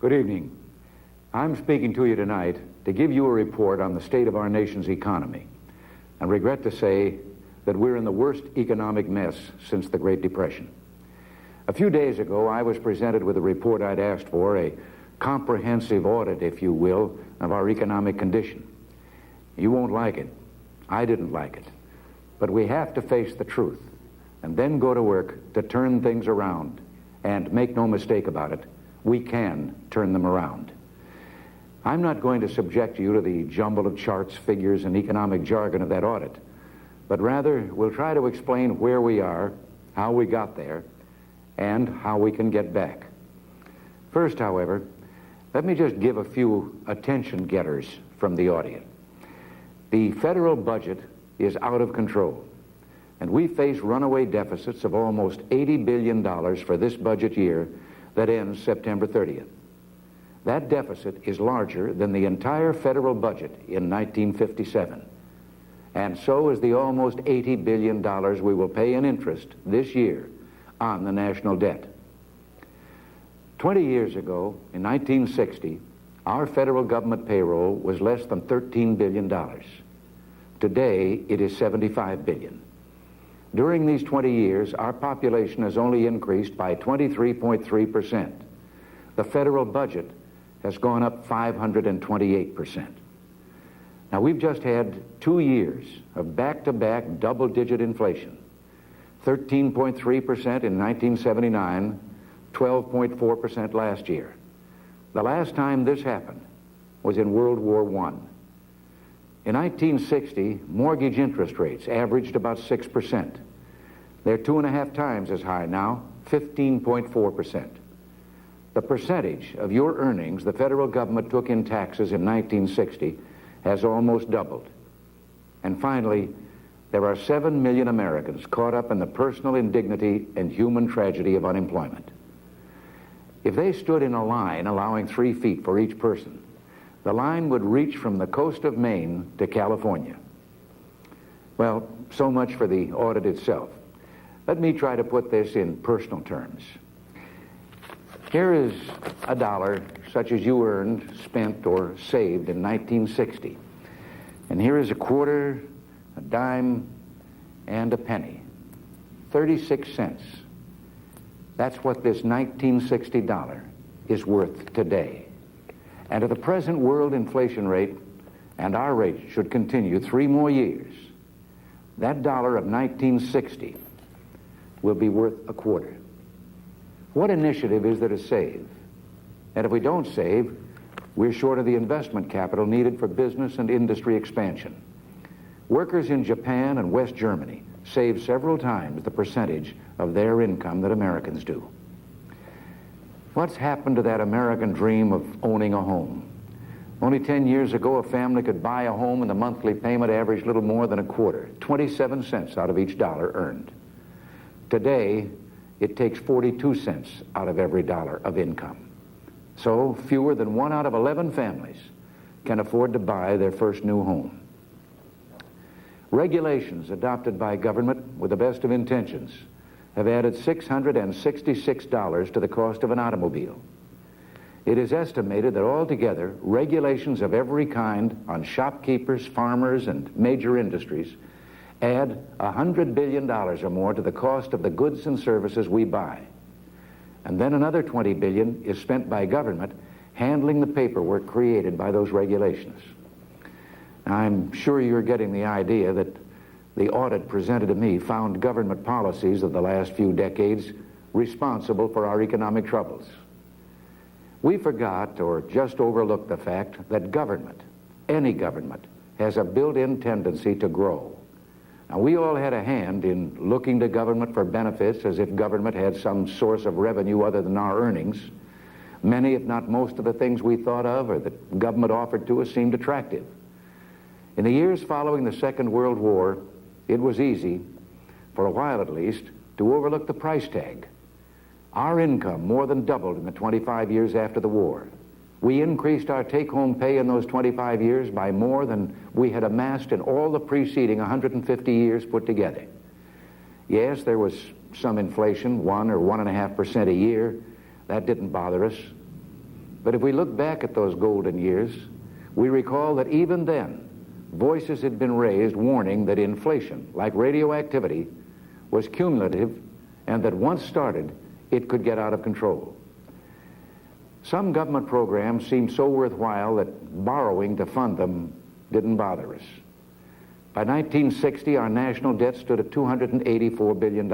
Good evening. I'm speaking to you tonight to give you a report on the state of our nation's economy, and regret to say that we're in the worst economic mess since the Great Depression. A few days ago, I was presented with a report I'd asked for, a comprehensive audit, if you will, of our economic condition. You won't like it. I didn't like it. But we have to face the truth and then go to work to turn things around. And make no mistake about it, we can turn them around. I'm not going to subject you to the jumble of charts, figures, and economic jargon of that audit, but rather we'll try to explain where we are, how we got there, and how we can get back. First, however, let me just give a few attention getters from the audit. The federal budget is out of control, and we face runaway deficits of almost $80 billion for this budget year that ends September 30th. That deficit is larger than the entire federal budget in 1957, and so is the almost $80 billion we will pay in interest this year on the national debt. 20 years ago, in 1960, our federal government payroll was less than $13 billion. Today, it is $75 billion. During these 20 years, our population has only increased by 23.3%. The federal budget has gone up 528%. Now, we've just had 2 years of back-to-back double-digit inflation. 13.3% in 1979, 12.4% last year. The last time this happened was in World War I. In 1960, mortgage interest rates averaged about 6%. They're 2.5 times as high now, 15.4%. The percentage of your earnings the federal government took in taxes in 1960 has almost doubled. And finally, there are 7 million Americans caught up in the personal indignity and human tragedy of unemployment. If they stood in a line allowing 3 feet for each person, the line would reach from the coast of Maine to California. Well, so much for the audit itself. Let me try to put this in personal terms. Here is a dollar such as you earned, spent, or saved in 1960. And here is a quarter, a dime, and a penny. 36 cents. That's what this 1960 dollar is worth today. And at the present world inflation rate, and our rate should continue 3 more years, that dollar of 1960 will be worth a quarter. What initiative is there to save? And if we don't save, we're short of the investment capital needed for business and industry expansion. Workers in Japan and West Germany save several times the percentage of their income that Americans do. What's happened to that American dream of owning a home? Only 10 years ago, a family could buy a home and the monthly payment averaged little more than a quarter, 27 cents out of each dollar earned. Today, it takes 42 cents out of every dollar of income. So fewer than 1 out of 11 families can afford to buy their first new home. Regulations adopted by government with the best of intentions have added $666 to the cost of an automobile. It is estimated that altogether, regulations of every kind on shopkeepers, farmers, and major industries add $100 billion or more to the cost of the goods and services we buy. And then another $20 billion is spent by government handling the paperwork created by those regulations. Now, I'm sure you're getting the idea that the audit presented to me found government policies of the last few decades responsible for our economic troubles. We forgot or just overlooked the fact that government, any government, has a built-in tendency to grow. Now, we all had a hand in looking to government for benefits as if government had some source of revenue other than our earnings. Many, if not most, of the things we thought of or that government offered to us seemed attractive. In the years following the Second World War, it was easy, for a while at least, to overlook the price tag. Our income more than doubled in the 25 years after the war. We increased our take-home pay in those 25 years by more than we had amassed in all the preceding 150 years put together. Yes, there was some inflation, 1 or 1.5% a year. That didn't bother us. But if we look back at those golden years, we recall that even then, voices had been raised warning that inflation, like radioactivity, was cumulative and that once started, it could get out of control. Some government programs seemed so worthwhile that borrowing to fund them didn't bother us. By 1960, our national debt stood at $284 billion.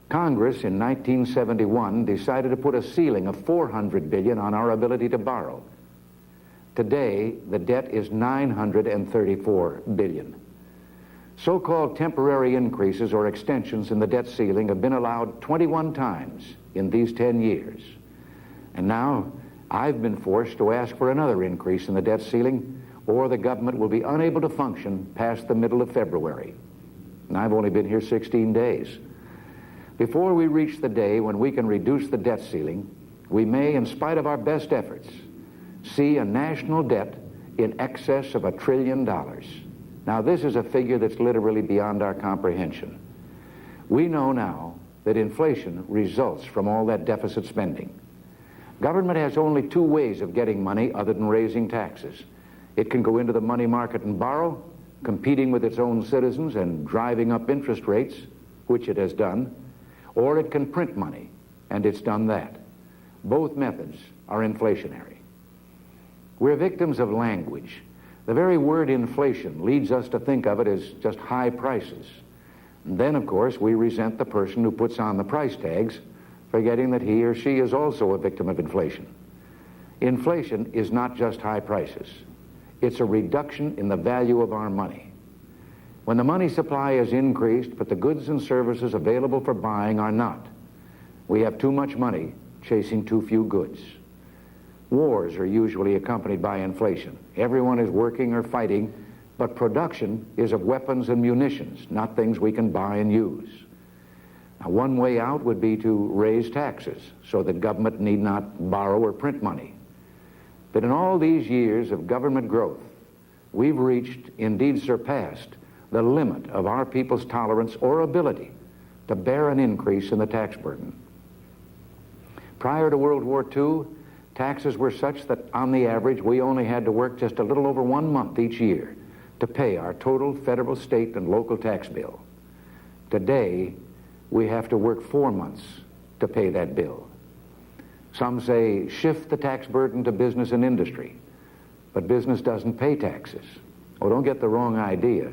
Congress in 1971 decided to put a ceiling of $400 billion on our ability to borrow. Today, the debt is $934 billion. So-called temporary increases or extensions in the debt ceiling have been allowed 21 times in these 10 years. And now, I've been forced to ask for another increase in the debt ceiling, or the government will be unable to function past the middle of February. And I've only been here 16 days. Before we reach the day when we can reduce the debt ceiling, we may, in spite of our best efforts, see a national debt in excess of $1 trillion. Now, this is a figure that's literally beyond our comprehension. We know now that inflation results from all that deficit spending. Government has only two ways of getting money other than raising taxes. It can go into the money market and borrow, competing with its own citizens and driving up interest rates, which it has done, or it can print money, and it's done that. Both methods are inflationary. We're victims of language. The very word inflation leads us to think of it as just high prices. And then, of course, we resent the person who puts on the price tags, forgetting that he or she is also a victim of inflation. Inflation is not just high prices. It's a reduction in the value of our money. When the money supply is increased, but the goods and services available for buying are not, we have too much money chasing too few goods. Wars are usually accompanied by inflation. Everyone is working or fighting, but production is of weapons and munitions, not things we can buy and use. Now, one way out would be to raise taxes so that government need not borrow or print money. But in all these years of government growth, we've reached, indeed surpassed, the limit of our people's tolerance or ability to bear an increase in the tax burden. Prior to World War II, taxes were such that on the average we only had to work just a little over 1 month each year to pay our total federal, state, and local tax bill. Today, we have to work 4 months to pay that bill. Some say shift the tax burden to business and industry, but business doesn't pay taxes. Oh, don't get the wrong idea.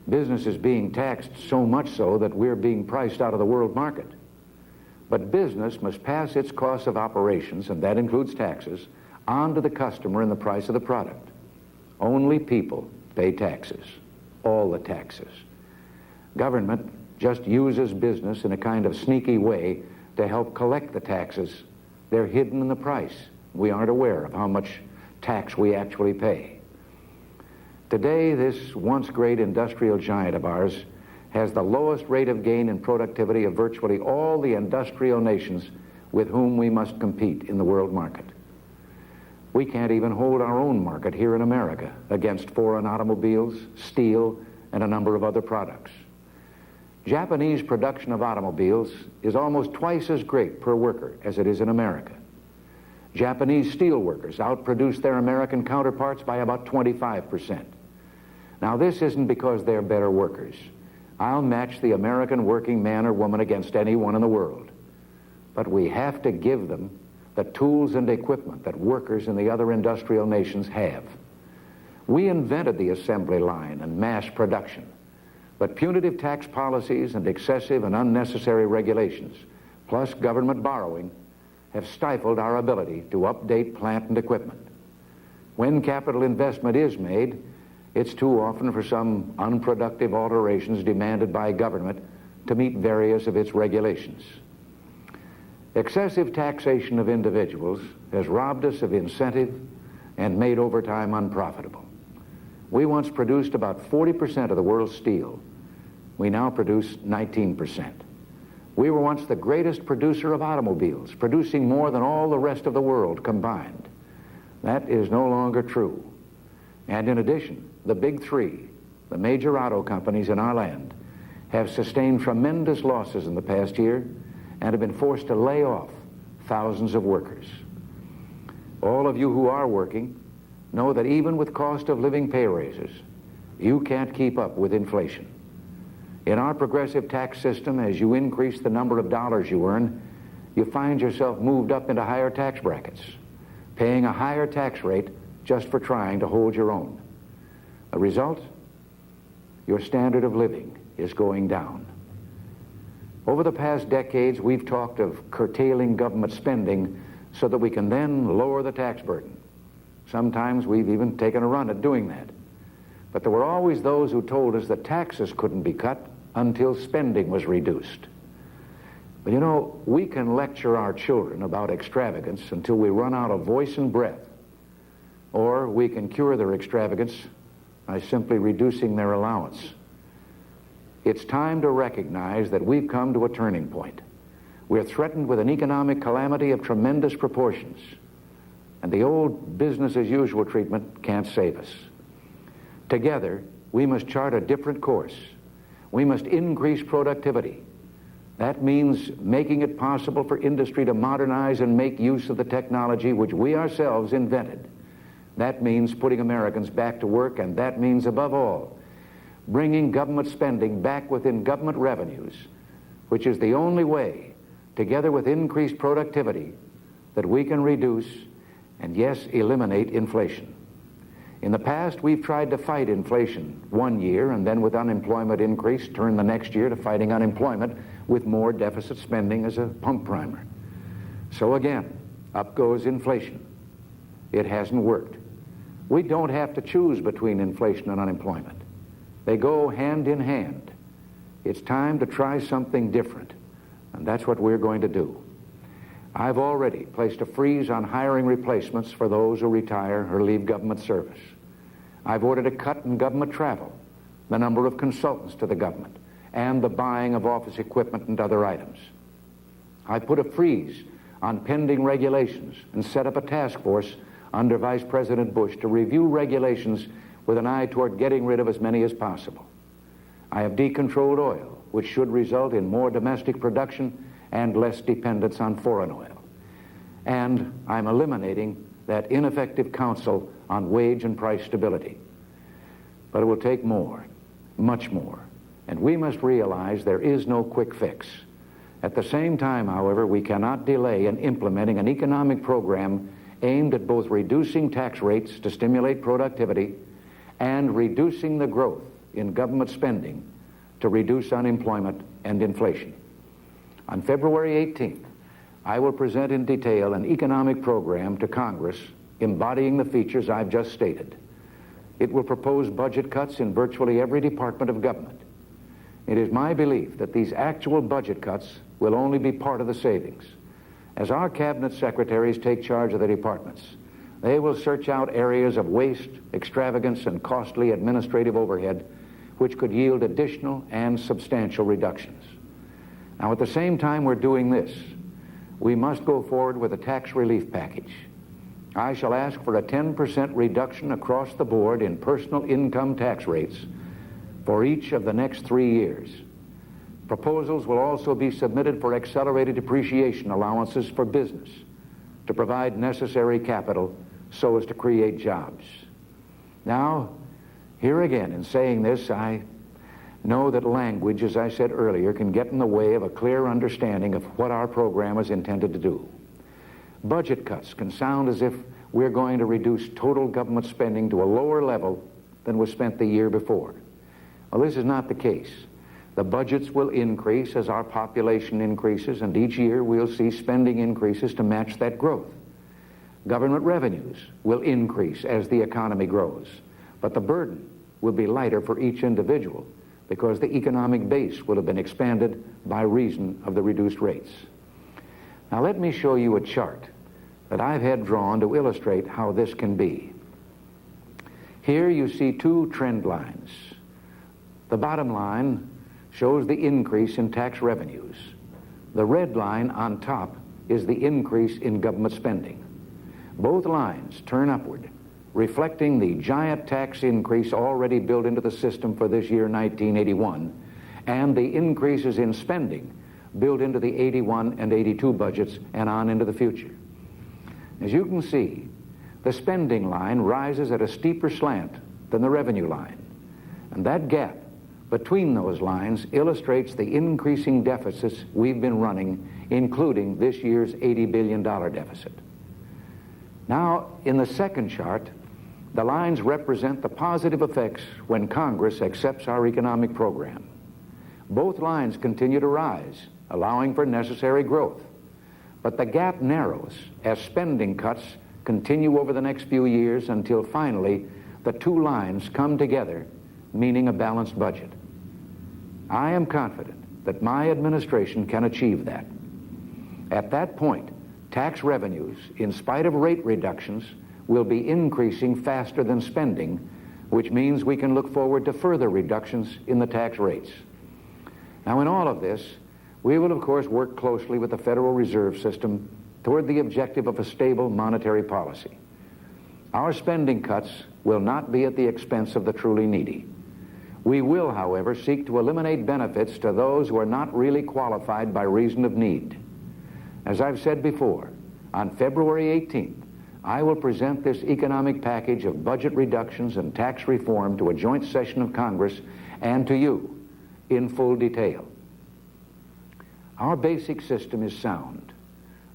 Business is being taxed so much so that we're being priced out of the world market. But business must pass its costs of operations, and that includes taxes, on to the customer in the price of the product. Only people pay taxes, all the taxes. Government just uses business in a kind of sneaky way to help collect the taxes. They're hidden in the price. We aren't aware of how much tax we actually pay. Today, this once great industrial giant of ours has the lowest rate of gain in productivity of virtually all the industrial nations with whom we must compete in the world market. We can't even hold our own market here in America against foreign automobiles, steel, and a number of other products. Japanese production of automobiles is almost twice as great per worker as it is in America. Japanese steel workers outproduce their American counterparts by about 25%. Now, this isn't because they're better workers. I'll match the American working man or woman against anyone in the world. But we have to give them the tools and equipment that workers in the other industrial nations have. We invented the assembly line and mass production, but punitive tax policies and excessive and unnecessary regulations, plus government borrowing, have stifled our ability to update plant and equipment. When capital investment is made, it's too often for some unproductive alterations demanded by government to meet various of its regulations. Excessive taxation of individuals has robbed us of incentive and made overtime unprofitable. We once produced about 40% of the world's steel. We now produce 19%. We were once the greatest producer of automobiles, producing more than all the rest of the world combined. That is no longer true. And in addition, the big three, the major auto companies in our land, have sustained tremendous losses in the past year and have been forced to lay off thousands of workers. All of you who are working know that even with cost of living pay raises, you can't keep up with inflation. In our progressive tax system, as you increase the number of dollars you earn, you find yourself moved up into higher tax brackets, paying a higher tax rate just for trying to hold your own. The result? Your standard of living is going down. Over the past decades, we've talked of curtailing government spending so that we can then lower the tax burden. Sometimes we've even taken a run at doing that. But there were always those who told us that taxes couldn't be cut until spending was reduced. But you know, we can lecture our children about extravagance until we run out of voice and breath. Or we can cure their extravagance by simply reducing their allowance. It's time to recognize that we've come to a turning point. We're threatened with an economic calamity of tremendous proportions, and the old business-as-usual treatment can't save us. Together, we must chart a different course. We must increase productivity. That means making it possible for industry to modernize and make use of the technology which we ourselves invented. That means putting Americans back to work, and that means, above all, bringing government spending back within government revenues, which is the only way, together with increased productivity, that we can reduce and, yes, eliminate inflation. In the past, we've tried to fight inflation one year and then with unemployment increase turn the next year to fighting unemployment with more deficit spending as a pump primer. So again, up goes inflation. It hasn't worked. We don't have to choose between inflation and unemployment. They go hand in hand. It's time to try something different, and that's what we're going to do. I've already placed a freeze on hiring replacements for those who retire or leave government service. I've ordered a cut in government travel, the number of consultants to the government, and the buying of office equipment and other items. I put a freeze on pending regulations and set up a task force under Vice President Bush to review regulations with an eye toward getting rid of as many as possible. I have decontrolled oil, which should result in more domestic production and less dependence on foreign oil. And I'm eliminating that ineffective council on wage and price stability. But it will take more, much more. And we must realize there is no quick fix. At the same time, however, we cannot delay in implementing an economic program aimed at both reducing tax rates to stimulate productivity and reducing the growth in government spending to reduce unemployment and inflation. On February 18th, I will present in detail an economic program to Congress embodying the features I've just stated. It will propose budget cuts in virtually every department of government. It is my belief that these actual budget cuts will only be part of the savings. As our cabinet secretaries take charge of the departments, they will search out areas of waste, extravagance, and costly administrative overhead which could yield additional and substantial reductions. Now, at the same time we're doing this, we must go forward with a tax relief package. I shall ask for a 10% reduction across the board in personal income tax rates for each of the next 3 years. Proposals will also be submitted for accelerated depreciation allowances for business to provide necessary capital so as to create jobs. Now, here again, in saying this, I know that language, as I said earlier, can get in the way of a clear understanding of what our program is intended to do. Budget cuts can sound as if we're going to reduce total government spending to a lower level than was spent the year before. Well, this is not the case. The budgets will increase as our population increases, and each year we'll see spending increases to match that growth. Government revenues will increase as the economy grows, but the burden will be lighter for each individual because the economic base will have been expanded by reason of the reduced rates. Now let me show you a chart that I've had drawn to illustrate how this can be. Here you see two trend lines. The bottom line shows the increase in tax revenues. The red line on top is the increase in government spending. Both lines turn upward, reflecting the giant tax increase already built into the system for this year, 1981, and the increases in spending built into the 81 and 82 budgets and on into the future. As you can see, the spending line rises at a steeper slant than the revenue line. And that gap between those lines illustrates the increasing deficits we've been running, including this year's $80 billion deficit. Now, in the second chart, the lines represent the positive effects when Congress accepts our economic program. Both lines continue to rise, allowing for necessary growth. But the gap narrows as spending cuts continue over the next few years until finally the two lines come together, meaning a balanced budget. I am confident that my administration can achieve that. At that point, tax revenues, in spite of rate reductions, will be increasing faster than spending, which means we can look forward to further reductions in the tax rates. Now, in all of this, we will, of course, work closely with the Federal Reserve System toward the objective of a stable monetary policy. Our spending cuts will not be at the expense of the truly needy. We will, however, seek to eliminate benefits to those who are not really qualified by reason of need. As I've said before, on February 18th, I will present this economic package of budget reductions and tax reform to a joint session of Congress and to you in full detail. Our basic system is sound.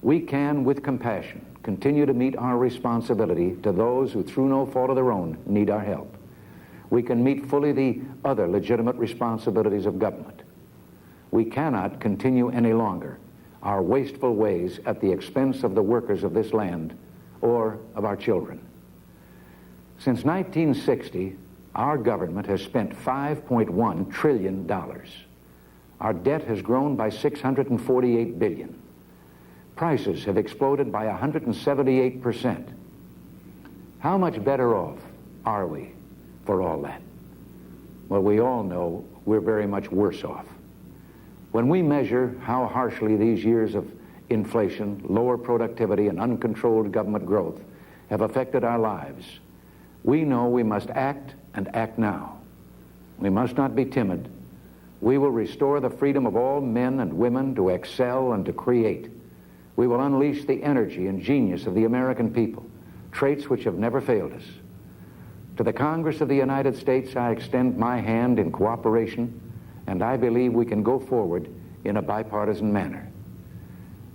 We can, with compassion, continue to meet our responsibility to those who, through no fault of their own, need our help. We can meet fully the other legitimate responsibilities of government. We cannot continue any longer our wasteful ways at the expense of the workers of this land or of our children. Since 1960, our government has spent $5.1 trillion. Our debt has grown by $648 billion. Prices have exploded by 178%. How much better off are we for all that? Well, we all know we're very much worse off. When we measure how harshly these years of inflation, lower productivity, and uncontrolled government growth have affected our lives, we know we must act, and act now. We must not be timid. We will restore the freedom of all men and women to excel and to create. We will unleash the energy and genius of the American people, traits which have never failed us. To the Congress of the United States, I extend my hand in cooperation, and I believe we can go forward in a bipartisan manner.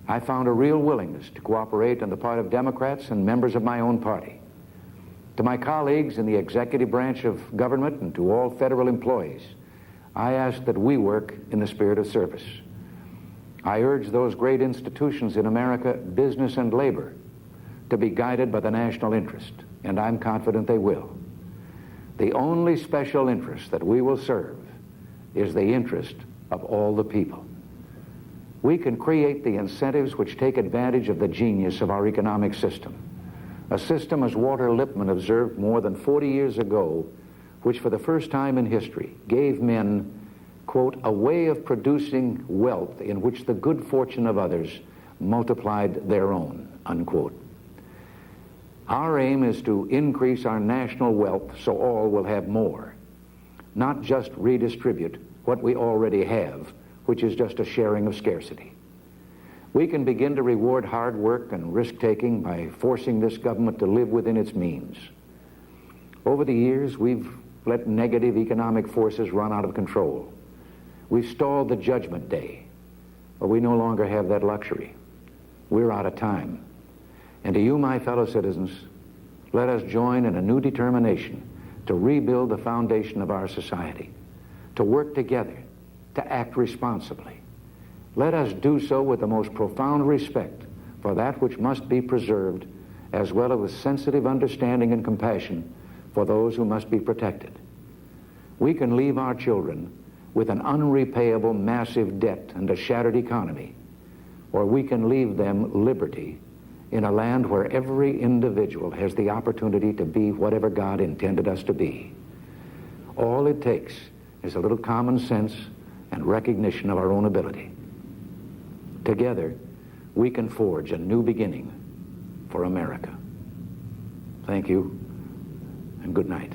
I found a real willingness to cooperate on the part of Democrats and members of my own party. To my colleagues in the executive branch of government and to all federal employees, I ask that we work in the spirit of service. I urge those great institutions in America, business and labor, to be guided by the national interest, and I'm confident they will. The only special interest that we will serve is the interest of all the people. We can create the incentives which take advantage of the genius of our economic system. A system, as Walter Lippmann observed more than 40 years ago, which for the first time in history gave men, quote, a way of producing wealth in which the good fortune of others multiplied their own, unquote. Our aim is to increase our national wealth so all will have more, not just redistribute what we already have, which is just a sharing of scarcity. We can begin to reward hard work and risk-taking by forcing this government to live within its means. Over the years, we've let negative economic forces run out of control. We've stalled the judgment day, but we no longer have that luxury. We're out of time. And to you, my fellow citizens, let us join in a new determination to rebuild the foundation of our society, to work together, to act responsibly. Let us do so with the most profound respect for that which must be preserved, as well as with sensitive understanding and compassion for those who must be protected. We can leave our children with an unrepayable massive debt and a shattered economy, or we can leave them liberty in a land where every individual has the opportunity to be whatever God intended us to be. All it takes is a little common sense and recognition of our own ability. Together, we can forge a new beginning for America. Thank you, and good night.